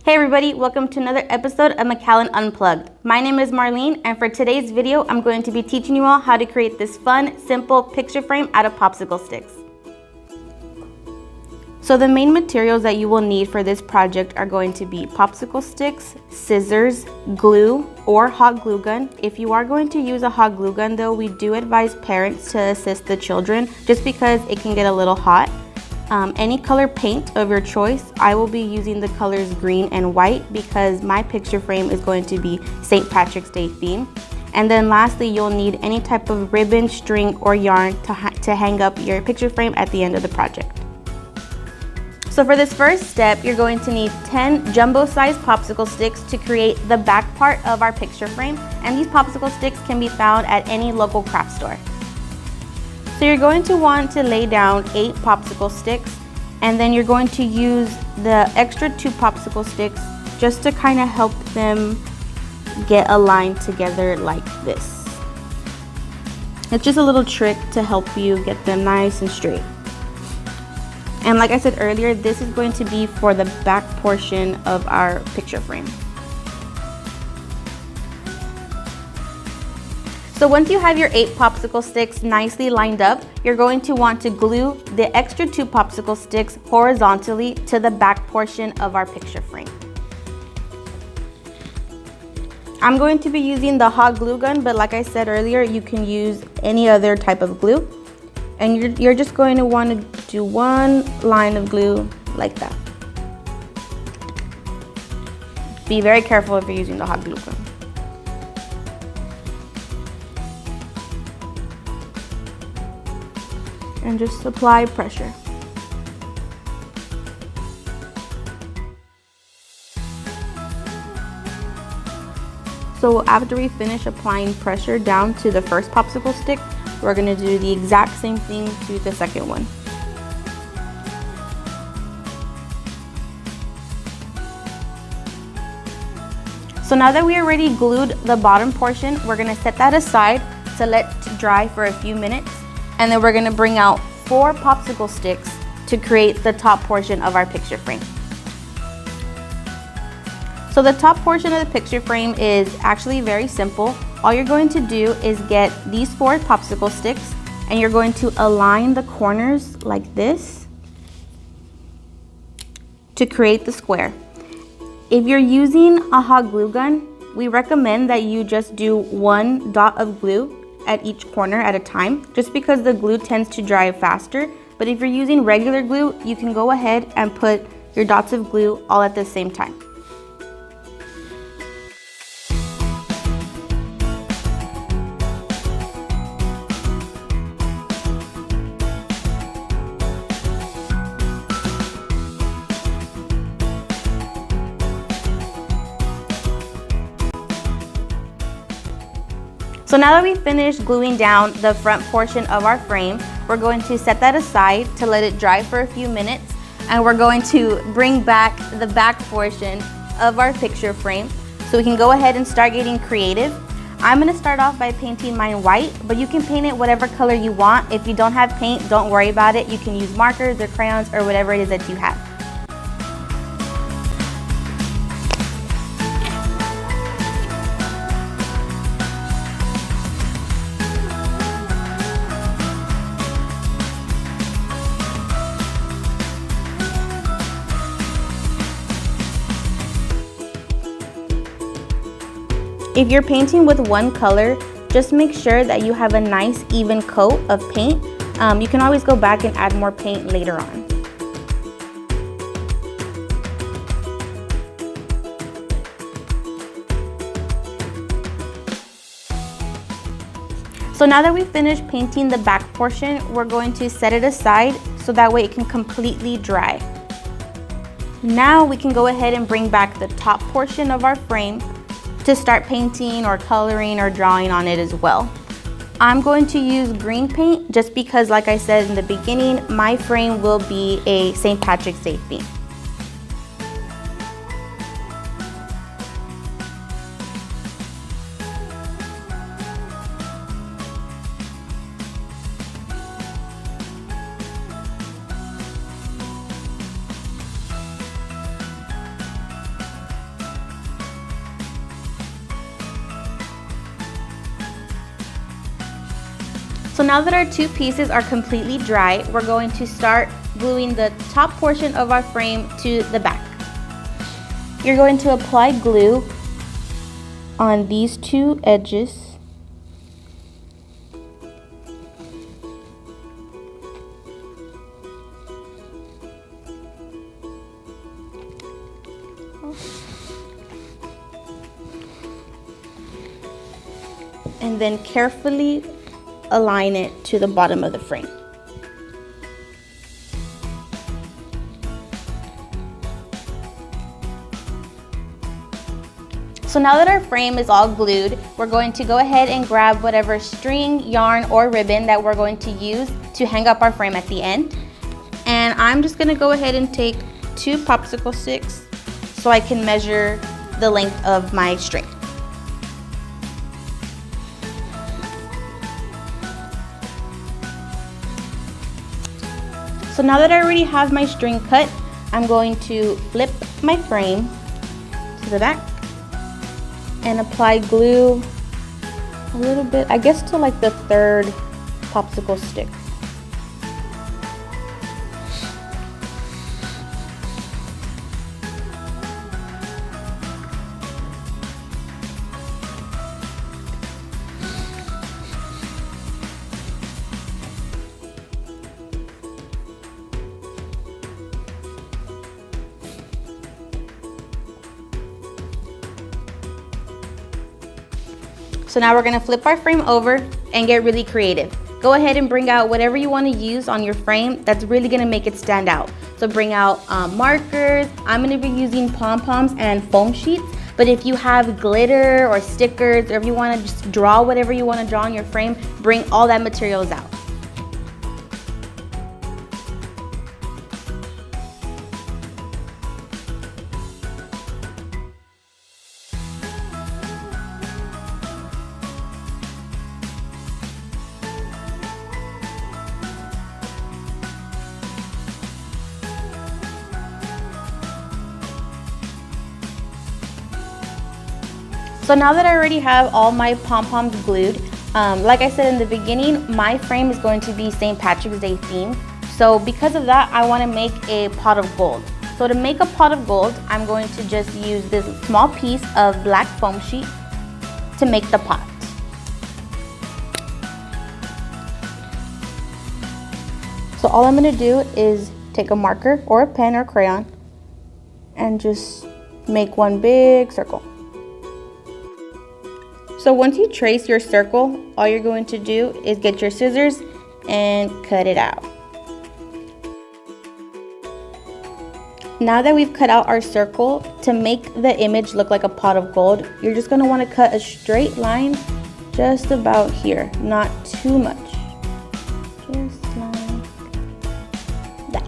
Hey everybody, welcome to another episode of McAllen Unplugged. My name is Marlene, and for today's video, I'm going to be teaching you all how to create this fun, simple picture frame out of popsicle sticks. So the main materials that you will need for this project are going to be popsicle sticks, scissors, glue, or hot glue gun. If you are going to use a hot glue gun though, we do advise parents to assist the children just because it can get a little hot. Any color paint of your choice. I will be using the colors green and white because my picture frame is going to be St. Patrick's Day theme. And then lastly, you'll need any type of ribbon, string, or yarn to hang up your picture frame at the end of the project. So for this first step, you're going to need 10 jumbo-sized popsicle sticks to create the back part of our picture frame. And these popsicle sticks can be found at any local craft store. So you're going to want to lay down 8 popsicle sticks, and then you're going to use the extra 2 popsicle sticks just to kind of help them get aligned together like this. It's just a little trick to help you get them nice and straight. And like I said earlier, this is going to be for the back portion of our picture frame. So once you have your 8 popsicle sticks nicely lined up, you're going to want to glue the extra 2 popsicle sticks horizontally to the back portion of our picture frame. I'm going to be using the hot glue gun, but like I said earlier, you can use any other type of glue. And you're just going to want to do one line of glue like that. Be very careful if you're using the hot glue gun. And just apply pressure. So after we finish applying pressure down to the first popsicle stick, we're going to do the exact same thing to the second one. So now that we already glued the bottom portion, we're going to set that aside to let dry for a few minutes. And then we're going to bring out 4 popsicle sticks to create the top portion of our picture frame. So the top portion of the picture frame is actually very simple. All you're going to do is get these 4 popsicle sticks and you're going to align the corners like this to create the square. If you're using a hot glue gun, we recommend that you just do 1 dot of glue at each corner at a time, just because the glue tends to dry faster. But if you're using regular glue, you can go ahead and put your dots of glue all at the same time. So now that we've finished gluing down the front portion of our frame, we're going to set that aside to let it dry for a few minutes, and we're going to bring back the back portion of our picture frame so we can go ahead and start getting creative. I'm going to start off by painting mine white, but you can paint it whatever color you want. If you don't have paint, don't worry about it. You can use markers or crayons or whatever it is that you have. If you're painting with one color, just make sure that you have a nice even coat of paint. You can always go back and add more paint later on. So now that we've finished painting the back portion, we're going to set it aside so that way it can completely dry. Now we can go ahead and bring back the top portion of our frame to start painting or coloring or drawing on it as well. I'm going to use green paint just because, like I said in the beginning, my frame will be a St. Patrick's Day theme. So now that our two pieces are completely dry, we're going to start gluing the top portion of our frame to the back. You're going to apply glue on these two edges. And then carefully align it to the bottom of the frame. So now that our frame is all glued, we're going to go ahead and grab whatever string, yarn, or ribbon that we're going to use to hang up our frame at the end. And I'm just gonna go ahead and take 2 popsicle sticks so I can measure the length of my string. So now that I already have my string cut, I'm going to flip my frame to the back and apply glue a little bit, I guess to like the 3rd popsicle stick. So now we're gonna flip our frame over and get really creative. Go ahead and bring out whatever you wanna use on your frame that's really gonna make it stand out. So bring out markers. I'm gonna be using pom-poms and foam sheets, but if you have glitter or stickers, or if you wanna just draw whatever you wanna draw on your frame, bring all that materials out. So now that I already have all my pom-poms glued, like I said in the beginning, my frame is going to be St. Patrick's Day theme. So because of that, I want to make a pot of gold. So to make a pot of gold, I'm going to just use this small piece of black foam sheet to make the pot. So all I'm going to do is take a marker or a pen or crayon and just make one big circle. So once you trace your circle, all you're going to do is get your scissors and cut it out. Now that we've cut out our circle, to make the image look like a pot of gold, you're just going to want to cut a straight line just about here, not too much. Just like that.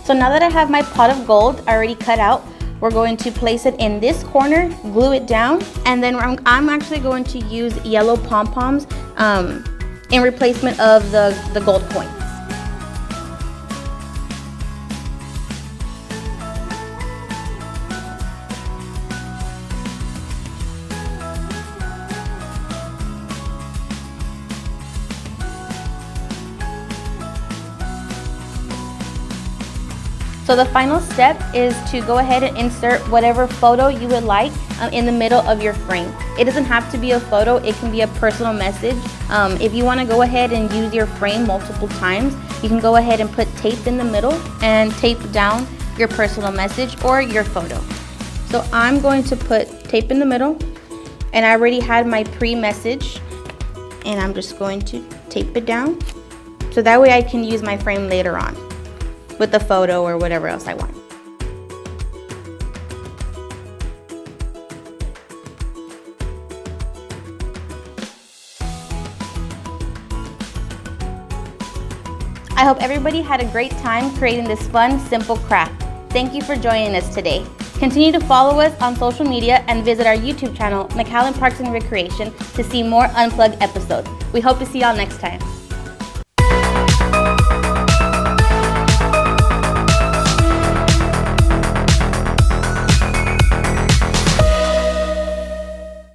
So now that I have my pot of gold already cut out, we're going to place it in this corner, glue it down, and then I'm actually going to use yellow pom-poms in replacement of the gold coins. So the final step is to go ahead and insert whatever photo you would like in the middle of your frame. It doesn't have to be a photo, it can be a personal message. If you want to go ahead and use your frame multiple times, you can go ahead and put tape in the middle and tape down your personal message or your photo. So I'm going to put tape in the middle, and I already had my pre-message, and I'm just going to tape it down so that way I can use my frame later on with the photo or whatever else I want. I hope everybody had a great time creating this fun, simple craft. Thank you for joining us today. Continue to follow us on social media and visit our YouTube channel, McAllen Parks and Recreation, to see more Unplugged episodes. We hope to see y'all next time.